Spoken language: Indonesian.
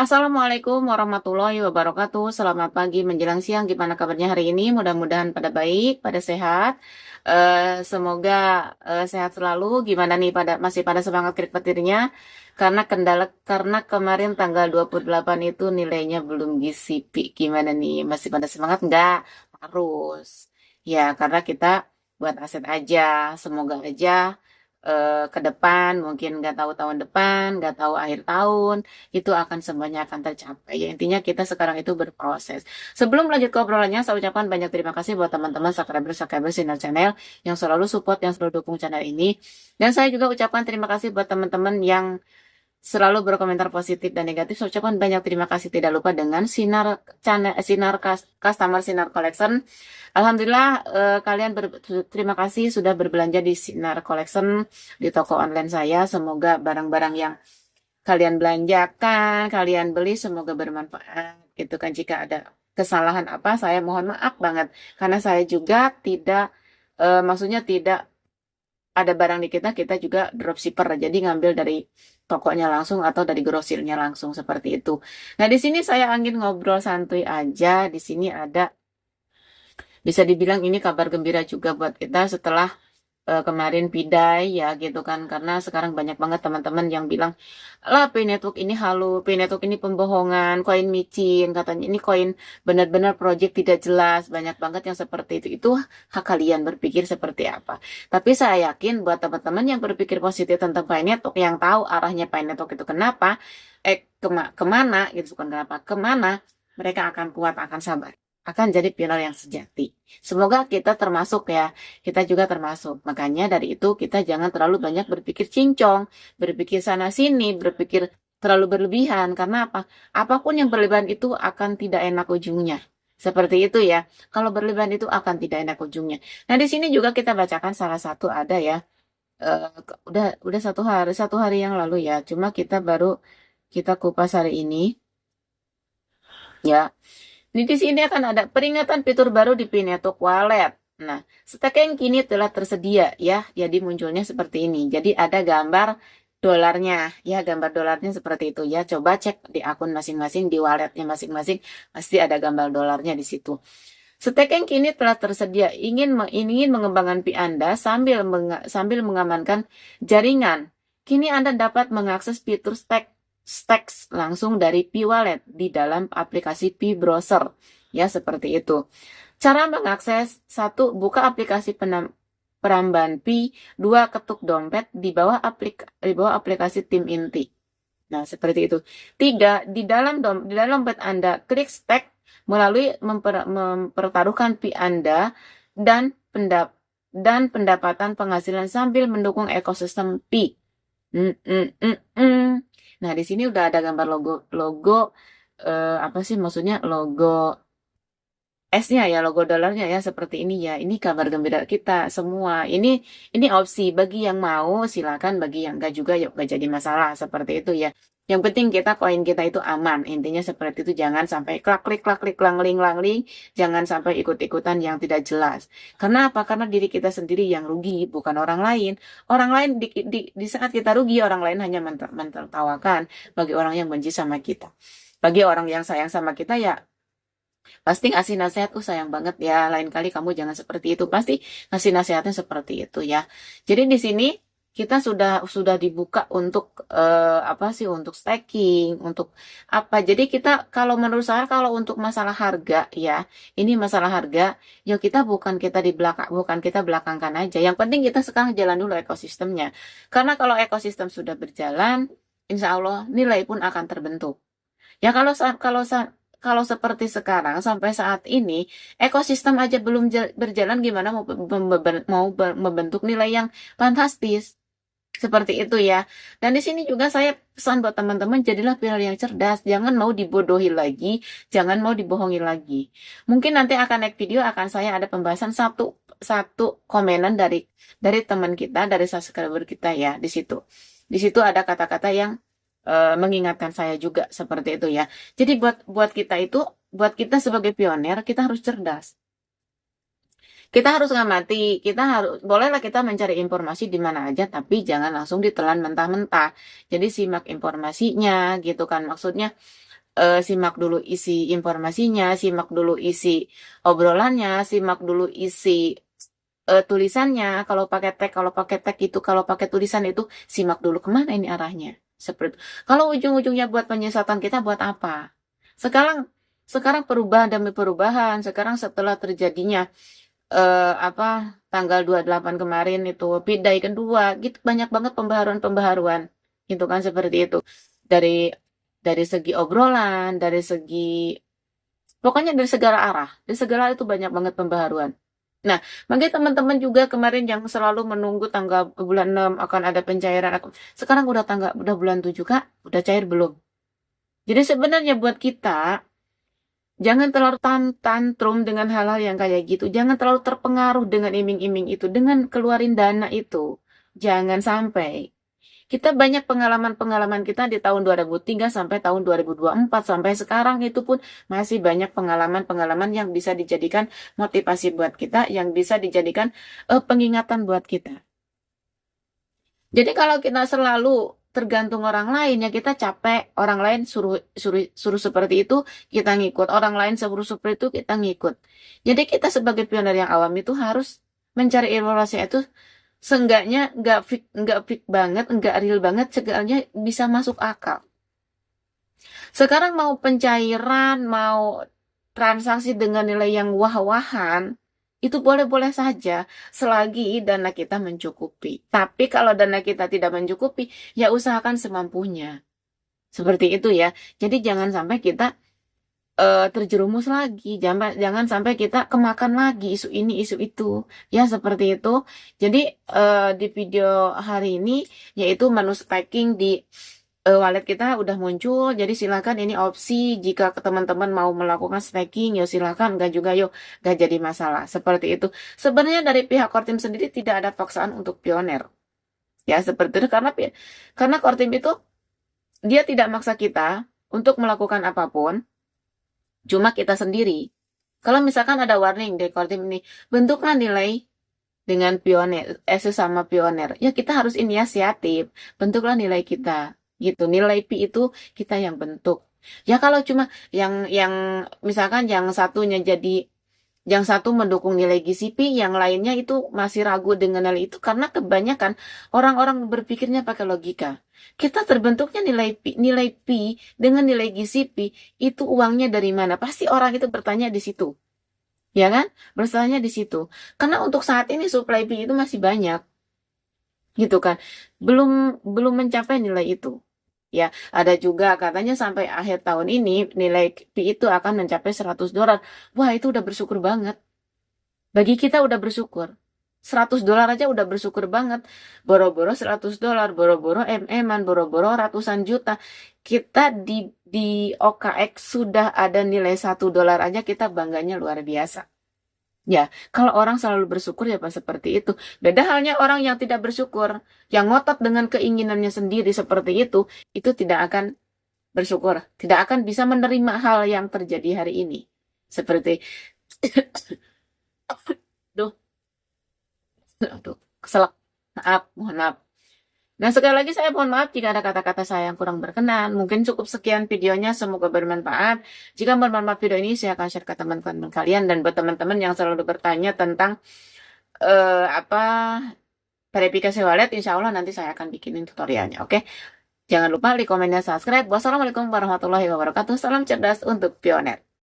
Assalamualaikum warahmatullahi wabarakatuh. Selamat pagi menjelang siang. Gimana kabarnya hari ini? Mudah-mudahan pada baik, pada sehat. Semoga sehat selalu. Gimana nih masih pada semangat petirnya? Karena kemarin tanggal 28 itu nilainya belum GCP. Gimana nih? Masih pada semangat nggak? Harus. Ya, karena kita buat aset aja. Semoga aja ke depan, mungkin nggak tahu tahun depan, nggak tahu akhir tahun, itu akan semuanya akan tercapai. Ya, intinya kita sekarang itu berproses. Sebelum lanjut ke obrolannya, saya ucapkan banyak terima kasih buat teman-teman subscriber Sinar Channel yang selalu support, yang selalu dukung channel ini. Dan saya juga ucapkan terima kasih buat teman-teman yang selalu berkomentar positif dan negatif. Saya ucapkan banyak terima kasih, tidak lupa dengan Customer Sinar Collection. Alhamdulillah, terima kasih sudah berbelanja di Sinar Collection di toko online saya. Semoga barang-barang yang kalian belanjakan, kalian beli semoga bermanfaat. Itu kan, jika ada kesalahan apa, saya mohon maaf banget karena saya juga tidak maksudnya tidak ada barang di kita juga dropshipper, jadi ngambil dari tokonya langsung atau dari grosirnya langsung seperti itu. Nah, di sini saya angin ngobrol santuy aja. Di sini ada, bisa dibilang ini kabar gembira juga buat kita setelah kemarin pidai ya gitu kan, karena sekarang banyak banget teman-teman yang bilang lah Pay Network ini halu, Pay Network ini pembohongan, koin micin, katanya ini koin benar-benar project tidak jelas, banyak banget yang seperti itu hak kalian berpikir seperti apa. Tapi saya yakin buat teman-teman yang berpikir positif tentang Pay Network, yang tahu arahnya Pay Network itu kenapa, kemana gitu, bukan kenapa, kemana, mereka akan kuat, akan sabar, akan jadi pilar yang sejati. Semoga kita termasuk ya, kita juga termasuk. Makanya dari itu kita jangan terlalu banyak berpikir cincong, berpikir sana sini, berpikir terlalu berlebihan. Karena apa? Apapun yang berlebihan itu akan tidak enak ujungnya. Seperti itu ya. Kalau berlebihan itu akan tidak enak ujungnya. Nah, di sini juga kita bacakan salah satu ada ya. Udah satu hari yang lalu ya. Cuma kita kupas hari ini ya. Di sini akan ada peringatan fitur baru di Pinetok Wallet. Nah, staking kini telah tersedia ya. Jadi munculnya seperti ini. Jadi ada gambar dolarnya ya, gambar dolarnya seperti itu ya. Coba cek di akun masing-masing, di walletnya masing-masing, pasti ada gambar dolarnya di situ. Staking kini telah tersedia. Ingin mengembangkan Pi Anda sambil mengamankan jaringan. Kini Anda dapat mengakses fitur stacks langsung dari Pi Wallet di dalam aplikasi Pi Browser. Ya, seperti itu. Cara mengakses: 1. Buka aplikasi perambahan Pi. 2. Ketuk dompet di bawah aplikasi tim inti. Nah, seperti itu. 3. Di dalam dompet Anda, klik stack melalui mempertaruhkan Pi Anda dan pendapatan penghasilan sambil mendukung ekosistem Pi. Nah, di sini udah ada gambar logo apa sih maksudnya, logo S-nya ya, logo dolarnya ya, seperti ini ya. Ini kabar gembira kita semua. Ini opsi bagi yang mau, silakan, bagi yang enggak juga ya enggak jadi masalah, seperti itu ya. Yang penting koin kita itu aman. Intinya seperti itu, jangan sampai klik langling, jangan sampai ikut-ikutan yang tidak jelas. Karena apa? Karena diri kita sendiri yang rugi, bukan orang lain. Orang lain di saat kita rugi, orang lain hanya mentertawakan bagi orang yang benci sama kita. Bagi orang yang sayang sama kita ya pasti ngasih nasihat, sayang banget ya, lain kali kamu jangan seperti itu. Pasti ngasih nasihatnya seperti itu ya. Jadi di sini kita sudah dibuka untuk apa sih, untuk staking, untuk apa. Jadi kita, kalau menurut saya, kalau untuk masalah harga ya, ini masalah harga, ya bukan kita belakangkan aja. Yang penting kita sekarang jalan dulu ekosistemnya. Karena kalau ekosistem sudah berjalan, insya Allah nilai pun akan terbentuk. Ya, kalau seperti sekarang sampai saat ini ekosistem aja belum berjalan, gimana mau membentuk nilai yang fantastis seperti itu ya. Dan di sini juga saya pesan buat teman-teman, jadilah pilar yang cerdas, jangan mau dibodohi lagi, jangan mau dibohongi lagi. Mungkin nanti akan naik video, akan saya ada pembahasan satu komenan dari teman kita, dari subscriber kita ya. Di situ ada kata-kata yang mengingatkan saya juga seperti itu ya. Jadi buat kita sebagai pionir, kita harus cerdas. Kita harus ngamati, bolehlah kita mencari informasi di mana aja, tapi jangan langsung ditelan mentah-mentah. Jadi simak informasinya gitu kan, maksudnya simak dulu isi informasinya, simak dulu isi obrolannya, simak dulu isi tulisannya. Kalau pakai tag itu, kalau pakai tulisan itu, simak dulu kemana ini arahnya. Seperti itu. Kalau ujung-ujungnya buat penyesatan kita, buat apa? Sekarang, sekarang perubahan demi perubahan. Sekarang setelah terjadinya apa tanggal 28 kemarin itu bidai kedua, gitu banyak banget pembaharuan-pembaharuan. Gitu kan seperti itu. Dari segi obrolan, dari segi pokoknya dari segala arah. Dari segala itu banyak banget pembaharuan. Nah, makanya teman-teman juga kemarin yang selalu menunggu tanggal bulan 6 akan ada pencairan. Sekarang udah bulan 7 Kak. Udah cair belum? Jadi sebenarnya buat kita, jangan terlalu tantrum dengan hal-hal yang kayak gitu. Jangan terlalu terpengaruh dengan iming-iming itu. Dengan keluarin dana itu. Jangan sampai. Kita banyak pengalaman-pengalaman kita di tahun 2003 sampai tahun 2024 sampai sekarang itu pun masih banyak pengalaman-pengalaman yang bisa dijadikan motivasi buat kita, yang bisa dijadikan pengingatan buat kita. Jadi kalau kita selalu tergantung orang lain ya kita capek, orang lain suruh suruh suruh seperti itu kita ngikut, orang lain suruh seperti itu kita ngikut. Jadi kita sebagai pionir yang awam itu harus mencari informasi itu seenggaknya nggak fix banget, nggak real banget, seenggaknya bisa masuk akal. Sekarang mau pencairan, mau transaksi dengan nilai yang wah-wahan, itu boleh-boleh saja selagi dana kita mencukupi. Tapi kalau dana kita tidak mencukupi, ya usahakan semampunya. Seperti itu ya. Jadi jangan sampai kita terjerumus lagi. Jangan sampai kita kemakan lagi isu ini, isu itu. Ya, seperti itu. Jadi, di video hari ini, yaitu menu stacking di wallet kita udah muncul. Jadi silakan ini opsi jika teman-teman mau melakukan stacking, ya silakan. Enggak juga yuk, enggak jadi masalah. Seperti itu. Sebenarnya dari pihak Kortim sendiri tidak ada paksaan untuk pioner. Ya, seperti itu. Karena Kortim itu, dia tidak maksa kita untuk melakukan apapun. Cuma kita sendiri. Kalau misalkan ada warning dari Kortim ini, bentuklah nilai dengan pioner, sesama pioner. Ya kita harus inisiatif, bentuklah nilai kita. Gitu, nilai Pi itu kita yang bentuk. Ya kalau cuma yang misalkan yang satu mendukung nilai GCP, yang lainnya itu masih ragu dengan hal itu karena kebanyakan orang-orang berpikirnya pakai logika. Kita terbentuknya nilai Pi dengan nilai GCP itu uangnya dari mana? Pasti orang itu bertanya di situ. Ya kan? Bertanya di situ. Karena untuk saat ini supply Pi itu masih banyak. Gitu kan. Belum belum mencapai nilai itu. Ya, ada juga katanya sampai akhir tahun ini nilai Pi itu akan mencapai $100. Wah, itu udah bersyukur banget. Bagi kita udah bersyukur. $100 aja udah bersyukur banget. Boro-boro $100, boro-boro MM-an, boro-boro ratusan juta. Kita di OKX sudah ada nilai $1 aja kita bangganya luar biasa. Ya, kalau orang selalu bersyukur ya pas seperti itu. Beda halnya orang yang tidak bersyukur, yang ngotot dengan keinginannya sendiri seperti itu tidak akan bersyukur, tidak akan bisa menerima hal yang terjadi hari ini. Seperti, duh, aduh, keselak. Maaf, mohon maaf. Nah, sekali lagi saya mohon maaf jika ada kata-kata saya yang kurang berkenan. Mungkin cukup sekian videonya, semoga bermanfaat. Jika bermanfaat video ini, saya akan share ke teman-teman kalian. Dan buat teman-teman yang selalu bertanya tentang apa verifikasi wallet, insya Allah nanti saya akan bikinin tutorialnya, oke? Jangan lupa like, komen, dan subscribe. Wassalamualaikum warahmatullahi wabarakatuh. Salam cerdas untuk pioner.